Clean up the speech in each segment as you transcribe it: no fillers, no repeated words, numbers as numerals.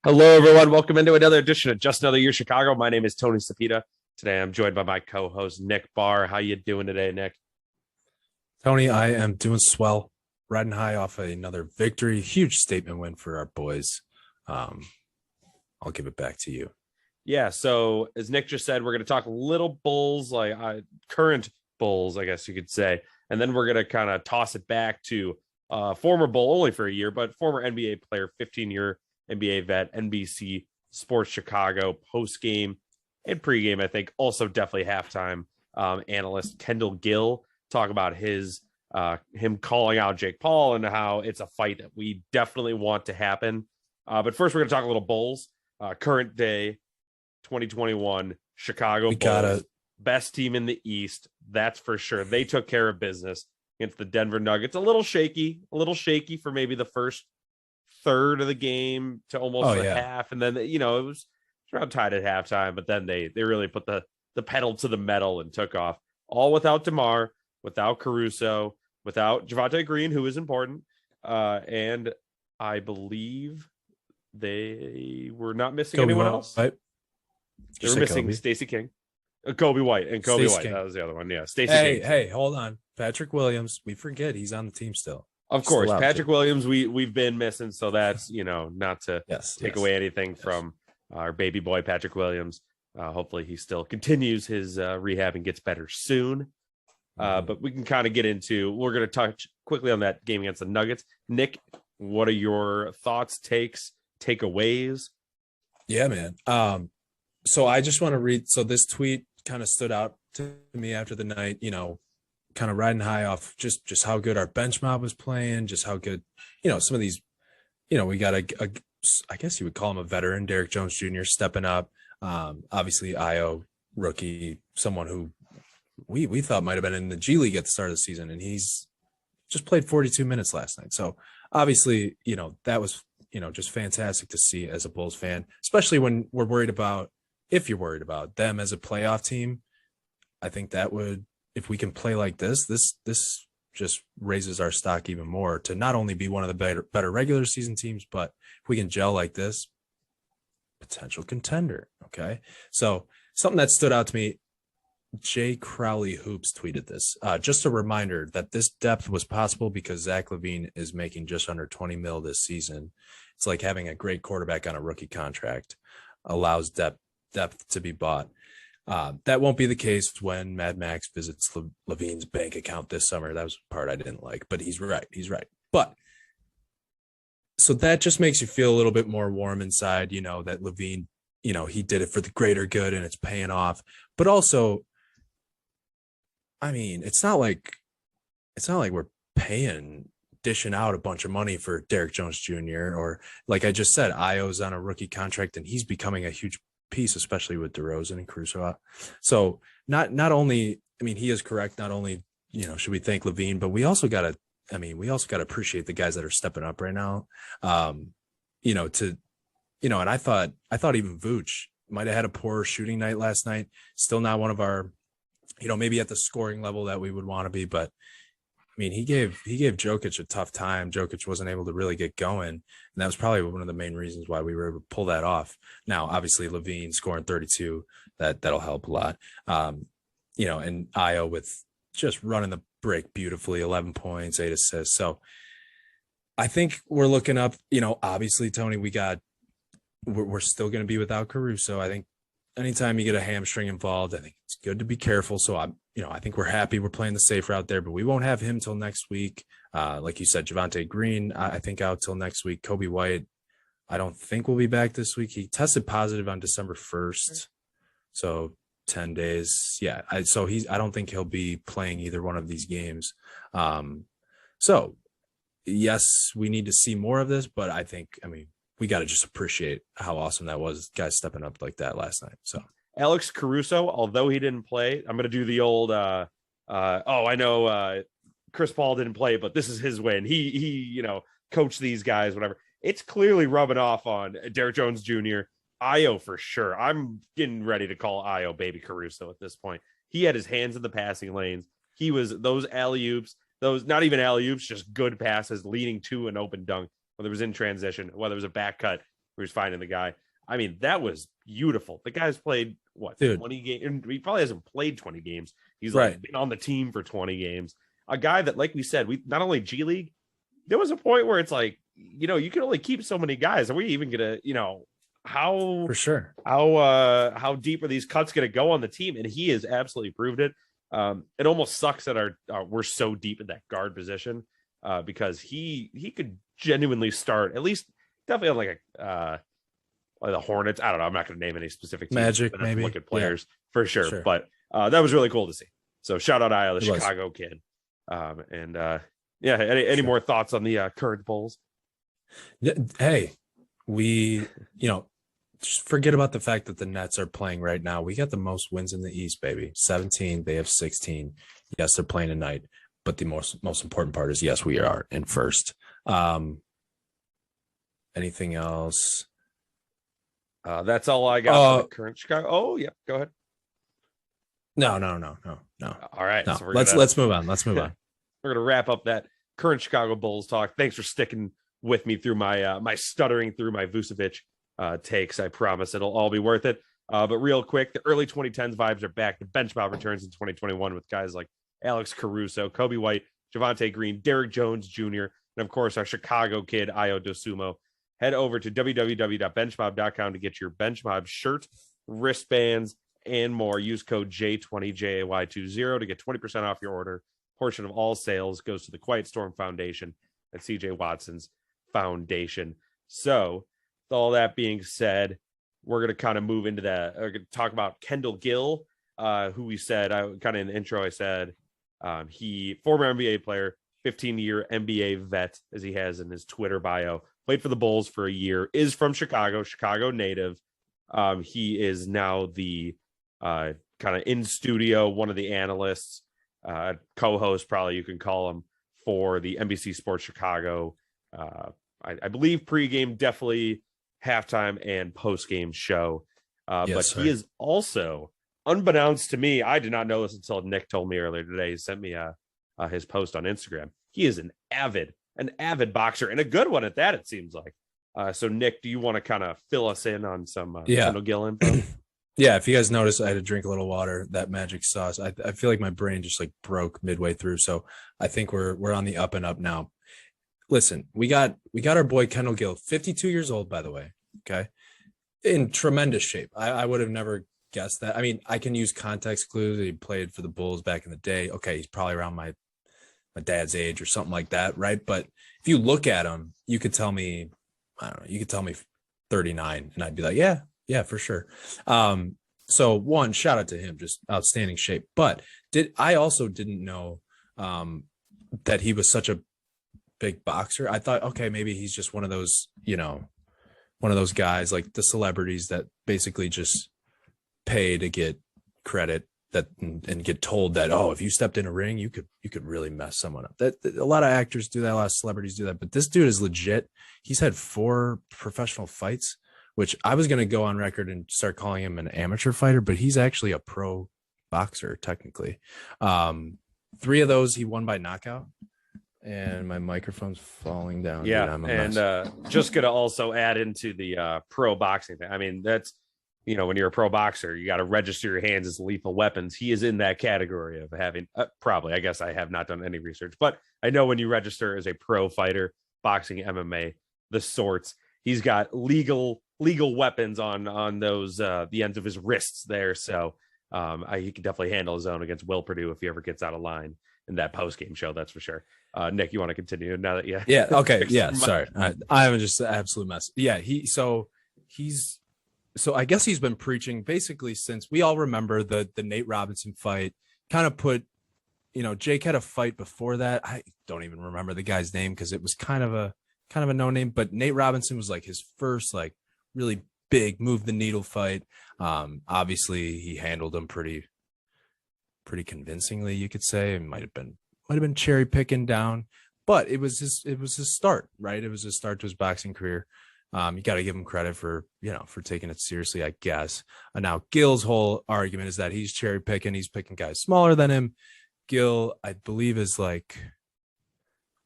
Hello, everyone. Welcome into another edition of Just Another Year Chicago. My name is Tony Sapita. Today, I'm joined by my co-host Nick Barr. How you doing today, Nick? Tony, I am doing swell, riding high off another victory. Huge statement win for our boys. Um, I'll give it back to you. Yeah. So, as Nick just said, we're going to talk little Bulls, like current Bulls, I guess you could say, and then we're going to kind of toss it back to former Bull, only for a year, but former NBA player, 15-year NBA vet, NBC Sports Chicago post game and pregame. I think also definitely halftime analyst Kendall Gill talk about him calling out Jake Paul and how it's a fight that we definitely want to happen. But first, we're going to talk a little Bulls. Current day, 2021 Chicago We Bulls, gotta best team in the East. That's for sure. They took care of business against the Denver Nuggets. A little shaky for maybe the first third of the game to almost oh the yeah. half, and then it was around tied at halftime. But then they really put the pedal to the metal and took off. All without DeMar, without Caruso, without Javante Green, who is important, and I believe they were not missing Kobe anyone White. else. Did They you were say missing Kobe? Stacey King, Kobe White, and Kobe Stacey White. King. That was the other one. Yeah, Stacey Hey, King. hey, hold on. Patrick Williams. We forget he's on the team still. Of He's still course, out Patrick there. Williams. We've been missing, so that's not to Yes, take yes, away anything yes. from our baby boy Patrick Williams. Hopefully, he still continues his rehab and gets better soon. But we can kind of get into. We're going to touch quickly on that game against the Nuggets. Nick, what are your thoughts, takes, takeaways? Yeah, man. So I just want to read. So this tweet kind of stood out to me after the night, kind of riding high off just how good our bench mob was playing, just how good, some of these, we got I guess you would call him a veteran, Derrick Jones Jr. stepping up. Obviously Io rookie, someone who we thought might have been in the G League at the start of the season, and he's just played 42 minutes last night. So obviously, that was, just fantastic to see as a Bulls fan, especially when we're worried about, if you're worried about them as a playoff team. I think that would, if we can play like this just raises our stock even more to not only be one of the better regular season teams, but if we can gel like this, potential contender. Okay. So something that stood out to me, Jay Crowley Hoops tweeted this. Just a reminder that this depth was possible because Zach LaVine is making just under 20 mil this season. It's like having a great quarterback on a rookie contract allows depth to be bought. That won't be the case when Mad Max visits LaVine's bank account this summer. That was the part I didn't like, but he's right. He's right. But so that just makes you feel a little bit more warm inside, that LaVine, he did it for the greater good and it's paying off. But also, I mean, it's not like we're dishing out a bunch of money for Derrick Jones Jr. or, like I just said, Io's on a rookie contract and he's becoming a huge piece, especially with DeRozan and Caruso out. So not only, I mean, he is correct. Not only, should we thank LaVine, but we also got to appreciate the guys that are stepping up right now. And I thought even Vooch might have had a poor shooting night last night. Still not one of our, maybe at the scoring level that we would want to be, but I mean, he gave Jokic a tough time. Jokic wasn't able to really get going, and that was probably one of the main reasons why we were able to pull that off. Now, obviously, LaVine scoring 32, that'll help a lot. And Io with just running the break beautifully, 11 points, 8 assists. So I think we're looking up. Obviously, Tony, we're still going to be without Caruso. I think anytime you get a hamstring involved, I think it's good to be careful. So I think we're happy we're playing the safe route there, but we won't have him till next week. Like you said, Javante Green, I think out till next week. Kobe White, I don't think we'll be back this week. He tested positive on December 1st. So 10 days. Yeah. I don't think he'll be playing either one of these games. So yes, we need to see more of this, but we got to just appreciate how awesome that was, guys stepping up like that last night. So Alex Caruso, although he didn't play, I'm going to do the old. I know Chris Paul didn't play, but this is his win. He coached these guys, whatever. It's clearly rubbing off on Derrick Jones Jr. Io for sure. I'm getting ready to call Io baby Caruso at this point. He had his hands in the passing lanes. He was those alley oops, those not even alley oops, just good passes leading to an open dunk, whether it was in transition, whether it was a back cut. where he's finding the guy. I mean, that was beautiful. The guy's played what, Dude. 20 games? He probably hasn't played 20 games. He's Right. like been on the team for 20 games. A guy that, like we said, we not only G League, there was a point where it's like, you can only keep so many guys. Are we even gonna, how For sure. how deep are these cuts gonna go on the team? And he has absolutely proved it. It almost sucks that we're so deep in that guard position because he could genuinely start at least definitely on like the Hornets. I don't know. I'm not going to name any specific teams. Magic, maybe. Look at players for sure. But that was really cool to see. So shout out Io, the Chicago kid. Any more thoughts on the current Bulls? Hey, we, just forget about the fact that the Nets are playing right now. We got the most wins in the East, baby. 17. They have 16. Yes, they're playing tonight. But the most important part is, yes, we are in first. Anything else? That's all I got for the current Chicago. Oh, yeah. Go ahead. No. All right. No. So let's move on. Let's move on. We're going to wrap up that current Chicago Bulls talk. Thanks for sticking with me through my my stuttering through my Vucevic takes. I promise it'll all be worth it. But real quick, the early 2010s vibes are back. The bench mob returns in 2021 with guys like Alex Caruso, Kobe White, Javonte Green, Derrick Jones Jr., and of course our Chicago kid, Io DeSumo. Head over to www.benchmob.com to get your Benchmob shirt, wristbands, and more. Use code J20 JAY20 to get 20% off your order. Portion of all sales goes to the Quiet Storm Foundation and CJ Watson's foundation. So, with all that being said, we're going to kind of move into that. We're going to talk about Kendall Gill, who we said, kind of in the intro, I said, he former NBA player, 15-year NBA vet, as he has in his Twitter bio, played for the Bulls for a year, is from Chicago native. He is now the kind of in studio, one of the analysts, co-host, probably you can call him, for the NBC Sports Chicago. I believe pregame, definitely halftime and postgame show. But he is also, unbeknownst to me, I did not know this until Nick told me earlier today. He sent me his post on Instagram. He is an avid boxer, and a good one at that, it seems like. So Nick, do you want to kind of fill us in on some Kendall Gill info? Yeah, if you guys notice, I had to drink a little water. That magic sauce, I feel like my brain just like broke midway through. So I think we're on the up and up now. Listen, we got our boy Kendall Gill, 52 years old, by the way. Okay, in tremendous shape. I would have never guessed that. I mean, I can use context clues. He played for the Bulls back in the day. Okay, he's probably around my dad's age or something like that, right? But if you look at him, you could tell me, I don't know, you could tell me 39, and I'd be like, yeah, for sure. So one, shout out to him, just outstanding shape. But I also didn't know that he was such a big boxer. I thought, okay, maybe he's just one of those, one of those guys like the celebrities that basically just pay to get credit and get told that, oh, if you stepped in a ring, you could really mess someone up. That a lot of actors do that, a lot of celebrities do that, but this dude is legit. He's had 4 professional fights, which I was going to go on record and start calling him an amateur fighter, but he's actually a pro boxer technically. 3 of those he won by knockout. And my microphone's falling down. Yeah, and just going to also add into the pro boxing thing. I mean, that's, when you're a pro boxer, you got to register your hands as lethal weapons. He is in that category of having, probably, I guess I have not done any research, but I know when you register as a pro fighter, boxing, MMA, the sorts, he's got legal weapons on those, the ends of his wrists there. So he can definitely handle his own against Will Perdue if he ever gets out of line in that post-game show, that's for sure. Nick, you want to continue now that okay, yeah, sorry, I am just an absolute mess. Yeah, so I guess he's been preaching basically since we all remember the Nate Robinson fight. Kind of put, Jake had a fight before that. I don't even remember the guy's name because it was kind of a no name, but Nate Robinson was like his first like really big move the needle fight. Obviously he handled him pretty convincingly, you could say. It might have been cherry picking down, but it was his start, right? It was his start to his boxing career. You got to give him credit for taking it seriously, I guess. Now Gill's whole argument is that he's cherry picking. He's picking guys smaller than him. Gill, I believe, is like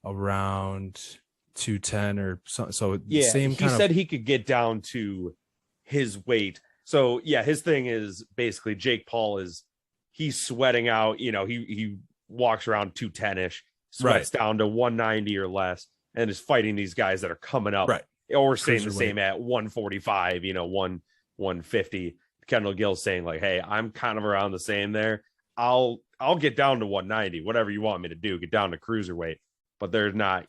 around 210 or so. So Yeah, same he kind said of. he could get down to his weight. So yeah, his thing is basically Jake Paul is he's sweating out. He walks around 210-ish, sweats Right. down to 190 or less, and is fighting these guys that are coming up. Right. Or saying the Cruiserweight. same at 145, 150. Kendall Gill saying like, "Hey, I'm kind of around the same there. I'll get down to 190, whatever you want me to do, get down to cruiserweight. But there's not,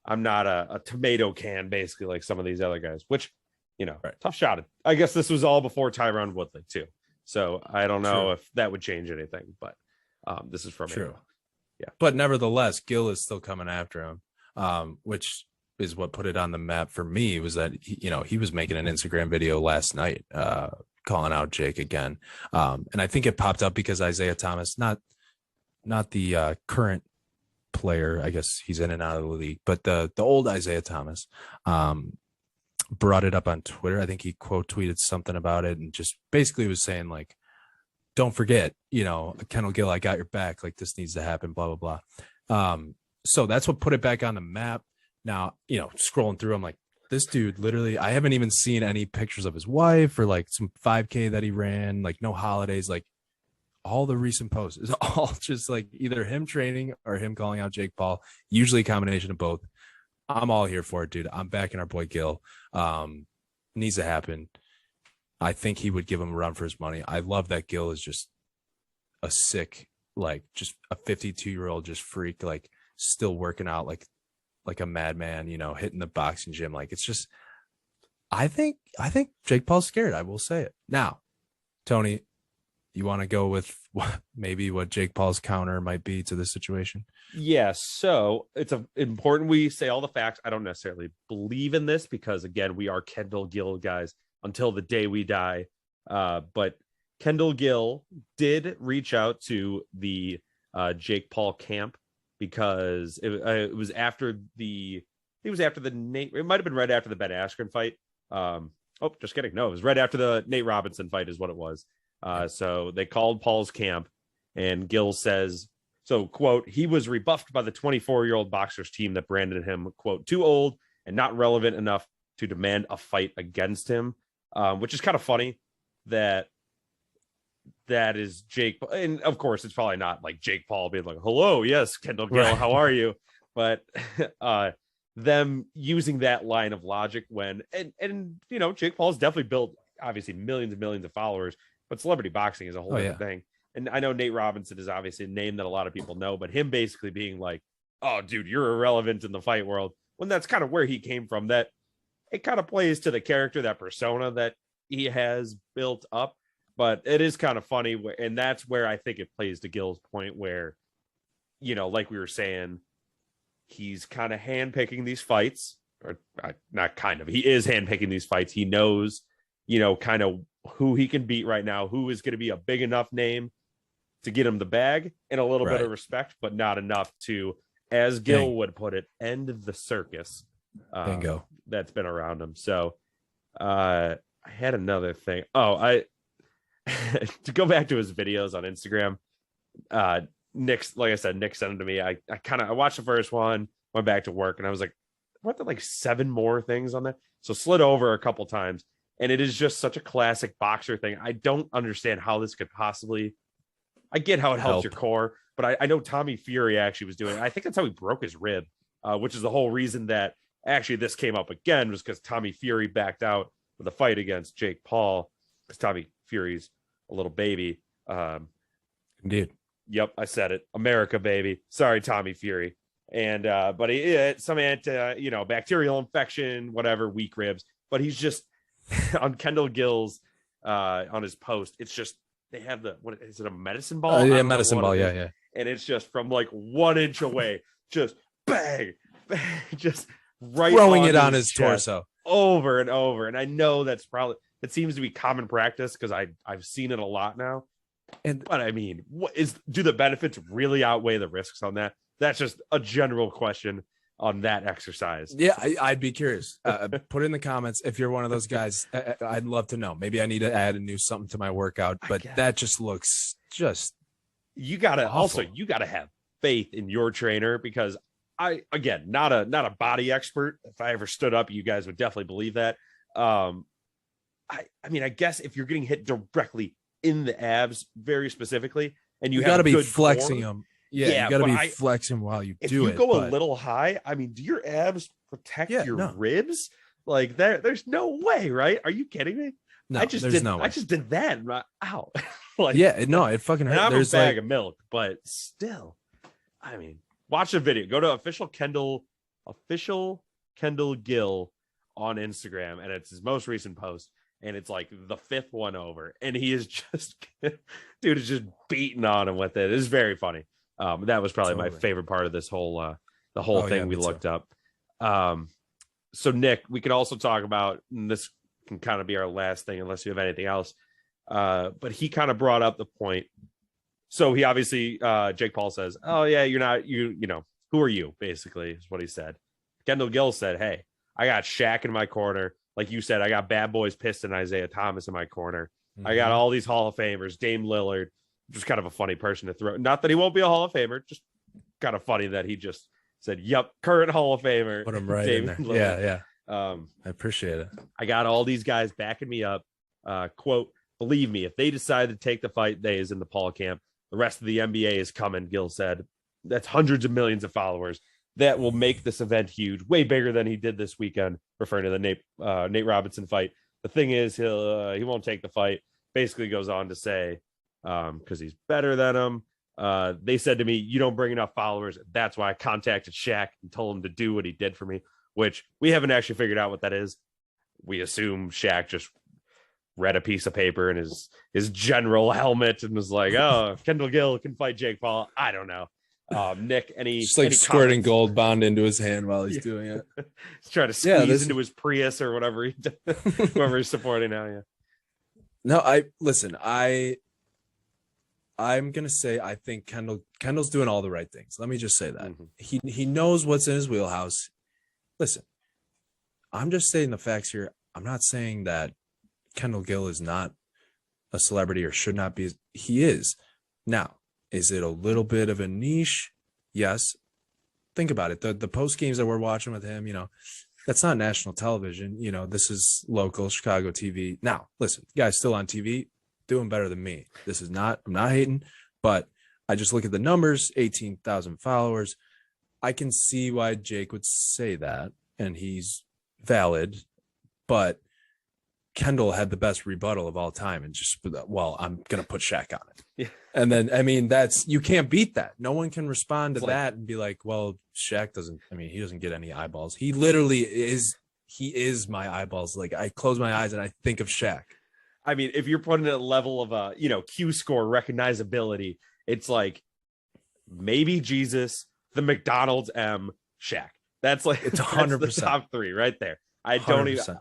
I'm not a tomato can, basically, like some of these other guys, which, Right. tough shot. I guess this was all before Tyron Woodley, too. So I don't know True. if that would change anything, but this is from True. Yeah. But nevertheless, Gill is still coming after him, which is what put it on the map for me, was that, he was making an Instagram video last night, calling out Jake again. And I think it popped up because Isaiah Thomas, not the current player, I guess he's in and out of the league, but the old Isaiah Thomas brought it up on Twitter. I think he quote tweeted something about it and just basically was saying like, don't forget, Kendall Gill, I got your back. Like, this needs to happen, blah, blah, blah. So that's what put it back on the map. Now, scrolling through, I'm like, this dude literally, I haven't even seen any pictures of his wife or like some 5K that he ran, like no holidays, like all the recent posts is all just like either him training or him calling out Jake Paul, usually a combination of both. I'm all here for it, dude. I'm backing our boy Gill. Needs to happen. I think he would give him a run for his money. I love that Gill is just a sick, like just a 52-year-old, just freak, like still working out like a madman, hitting the boxing gym. Like, it's just, I think Jake Paul's scared. I will say it. Now, Tony, you want to go with maybe what Jake Paul's counter might be to this situation? Yeah, so it's important we say all the facts. I don't necessarily believe in this because, again, we are Kendall Gill guys until the day we die. But Kendall Gill did reach out to the Jake Paul camp because it was after the Nate. It might have been right after the Ben Askren fight. Just kidding. No, it was right after the Nate Robinson fight is what it was. So they called Paul's camp, and Gill says, so, quote, he was rebuffed by the 24-year-old boxer's team that branded him, quote, too old and not relevant enough to demand a fight against him, which is kind of funny that is Jake. And of course, it's probably not like Jake Paul being like, hello, yes, Kendall Gill, Right. how are you? But them using that line of logic when, and Jake Paul's definitely built, obviously, millions and millions of followers, but celebrity boxing is a whole different thing. And I know Nate Robinson is obviously a name that a lot of people know, but him basically being like, oh, dude, you're irrelevant in the fight world, when that's kind of where he came from, that it kind of plays to the character, that persona that he has built up. But it is kind of funny. And that's where I think it plays to Gill's point where, like we were saying, he's kind of handpicking these fights, or not kind of, he is handpicking these fights. He knows, kind of who he can beat right now, who is going to be a big enough name to get him the bag and a little bit of respect, but not enough to, as Gill would put it, end the circus that's been around him. So I had another thing. To go back to his videos on Instagram, Nick sent them to me. I watched the first one, went back to work, and I was like, what, there like 7 more things on that? So slid over a couple times, and it is just such a classic boxer thing. I don't understand how this could possibly, I get how it helps your core, but I know Tommy Fury actually was doing it. I think that's how he broke his rib, which is the whole reason that actually this came up again, was because Tommy Fury backed out with a fight against Jake Paul, because Tommy Fury's a little baby. Indeed. Yep, I said it. America, baby. Sorry, Tommy Fury. And but he had some bacterial infection, whatever, weak ribs. But he's just on Kendall Gill's on his post. It's just, they have what is it, a medicine ball? Yeah, medicine ball. Yeah. And it's just from like 1 inch away, just bang, bang, just right throwing it on his torso over and over. And I know it seems to be common practice because I've seen it a lot now. But I mean, do the benefits really outweigh the risks on that? That's just a general question on that exercise. Yeah, I'd be curious. Put in the comments if you're one of those guys. I'd love to know. Maybe I need to add something to my workout, but that just looks just. You gotta have faith in your trainer, because again, not a body expert. If I ever stood up, you guys would definitely believe that. I mean, I guess if you're getting hit directly in the abs, very specifically, and you got to have be good flexing core, them. Yeah, you got to be flexing while you if do you it. go a little high, I mean, do your abs protect your ribs? Like there's no way, right? Are you kidding me? No, I just did that. Right? Ow. Like, it fucking hurt. I'm there's a bag of milk, but still, I mean, watch the video. Go to official Kendall Gill on Instagram, and it's his most recent post, and it's like the 5th one over, and he is just dude is just beating on him with it. It's very funny. That was probably my favorite part of this whole the whole thing we looked up. So Nick, we could also talk about, and this can kind of be our last thing unless you have anything else. But he kind of brought up the point. So he obviously Jake Paul says, "Oh yeah, you're not you know, who are you?" basically is what he said. Kendall Gill said, "Hey, I got Shaq in my corner. Like you said, I got Bad Boys Piston Isaiah Thomas in my corner. Mm-hmm. I got all these Hall of Famers, Dame Lillard." Just kind of a funny person to throw. Not that he won't be a Hall of Famer, just kind of funny that he just said, "Yep, current Hall of Famer." Put him right Dame in there. Lillard. Yeah. I appreciate it. I got all these guys backing me up. Quote, "Believe me, if they decide to take the fight days in the Paul camp, the rest of the NBA is coming," Gill said. "That's hundreds of millions of followers. That will make this event huge, way bigger than he did this weekend," referring to the Nate Robinson fight. "The thing is, he won't take the fight." Basically goes on to say, because he's better than him. They said to me, "You don't bring enough followers." That's why I contacted Shaq and told him to do what he did for me, which we haven't actually figured out what that is. We assume Shaq just read a piece of paper in his general helmet and was like, "Oh, Kendall Gill can fight Jake Paul." I don't know. Nick, just like squirting gold bond into his hand while he's doing it. He's trying to squeeze into his Prius or whatever whoever he's supporting now. Yeah. No, I'm gonna say I think Kendall's doing all the right things. Let me just say that. Mm-hmm. He knows what's in his wheelhouse. Listen, I'm just saying the facts here. I'm not saying that Kendall Gill is not a celebrity or should not be. He is. Now, is it a little bit of a niche? Yes. Think about it. The post games that we're watching with him, that's not national television. This is local Chicago TV. Now, listen, guy's still on TV, doing better than me. I'm not hating, but I just look at the numbers, 18,000 followers. I can see why Jake would say that, and he's valid, but Kendall had the best rebuttal of all time, and I'm going to put Shaq on it. Yeah. And then, I mean, you can't beat that. No one can respond to that and be like, well, Shaq he doesn't get any eyeballs. He literally is my eyeballs. Like, I close my eyes and I think of Shaq. I mean, if you're putting a level of Q score recognizability, it's like maybe Jesus, the McDonald's M, Shaq. That's like, it's 100% the top 3 right there. I don't 100%. Even.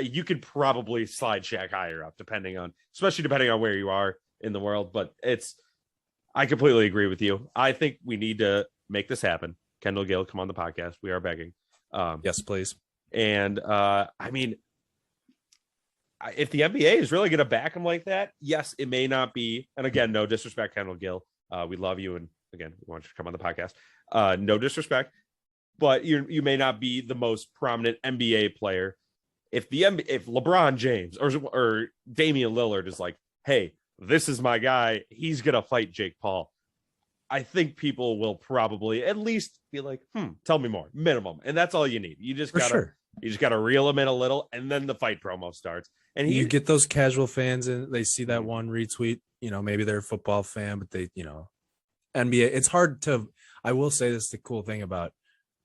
You could probably slide Shaq higher up, especially depending on where you are in the world. But I completely agree with you. I think we need to make this happen. Kendall Gill, come on the podcast. We are begging. Yes, please. And I mean, if the NBA is really going to back him like that, yes, it may not be. And again, no disrespect, Kendall Gill. We love you, and again, we want you to come on the podcast. No disrespect, but you may not be the most prominent NBA player. If LeBron James or Damian Lillard is like, "Hey, this is my guy, he's gonna fight Jake Paul," I think people will probably at least be like, "Tell me more," minimum, and that's all you need. You just gotta reel him in a little, and then the fight promo starts. And you get those casual fans, and they see that one retweet. Maybe they're a football fan, but they, NBA. It's hard to. I will say this: the cool thing about,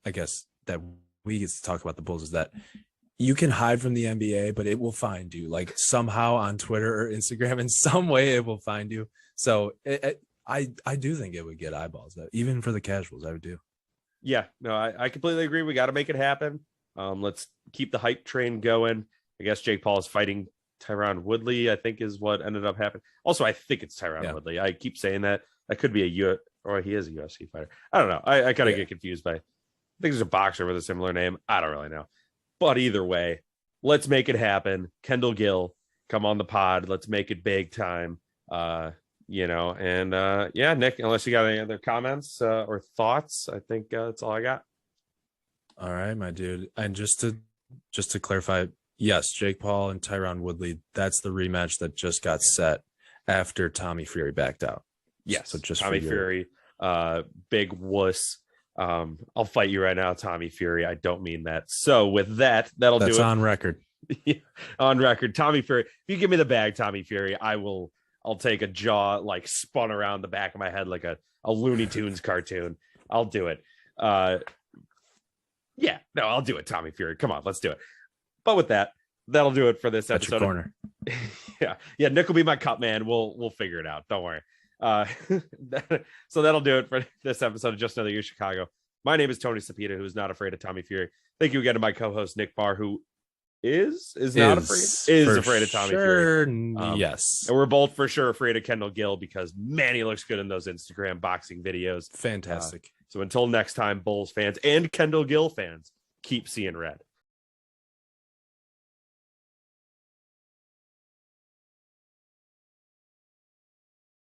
I guess, that we get to talk about the Bulls is that you can hide from the NBA, but it will find you. Like, somehow on Twitter or Instagram, in some way, it will find you. So I do think it would get eyeballs, even for the casuals. I would do. Yeah, no, I completely agree. We got to make it happen. Let's keep the hype train going. I guess Jake Paul is fighting Tyron Woodley, I think, is what ended up happening. Also, I think it's Tyron Woodley. I keep saying that. That could be he is a UFC fighter. I don't know. I kind of get confused by. I think there's a boxer with a similar name. I don't really know. But either way, let's make it happen. Kendall Gill, come on the pod. Let's make it big time. Nick, unless you got any other comments or thoughts, I think that's all I got. All right, my dude. And just to clarify, yes, Jake Paul and Tyron Woodley, that's the rematch that just got set after Tommy Fury backed out. Yes, So just Tommy Fury, big wuss. I'll fight you right now, Tommy Fury. I don't mean that. So with that, that'll do it. That's on record. On record, Tommy Fury. If you give me the bag, Tommy Fury, I'll take a jaw like spun around the back of my head like a Looney Tunes cartoon. I'll do it. Yeah, no, I'll do it, Tommy Fury. Come on, let's do it. But with that, that'll do it for this That's episode. your corner. Yeah. Nick will be my cut man. We'll figure it out. Don't worry. So that'll do it for this episode of Just Another Year Chicago. My name is Tony Sapita, who is not afraid of Tommy Fury. Thank you again to my co-host Nick Barr, who is afraid of Tommy Fury. Yes, and we're both for sure afraid of Kendall Gill because man, he looks good in those Instagram boxing videos. Fantastic. So until next time, Bulls fans and Kendall Gill fans, keep seeing red.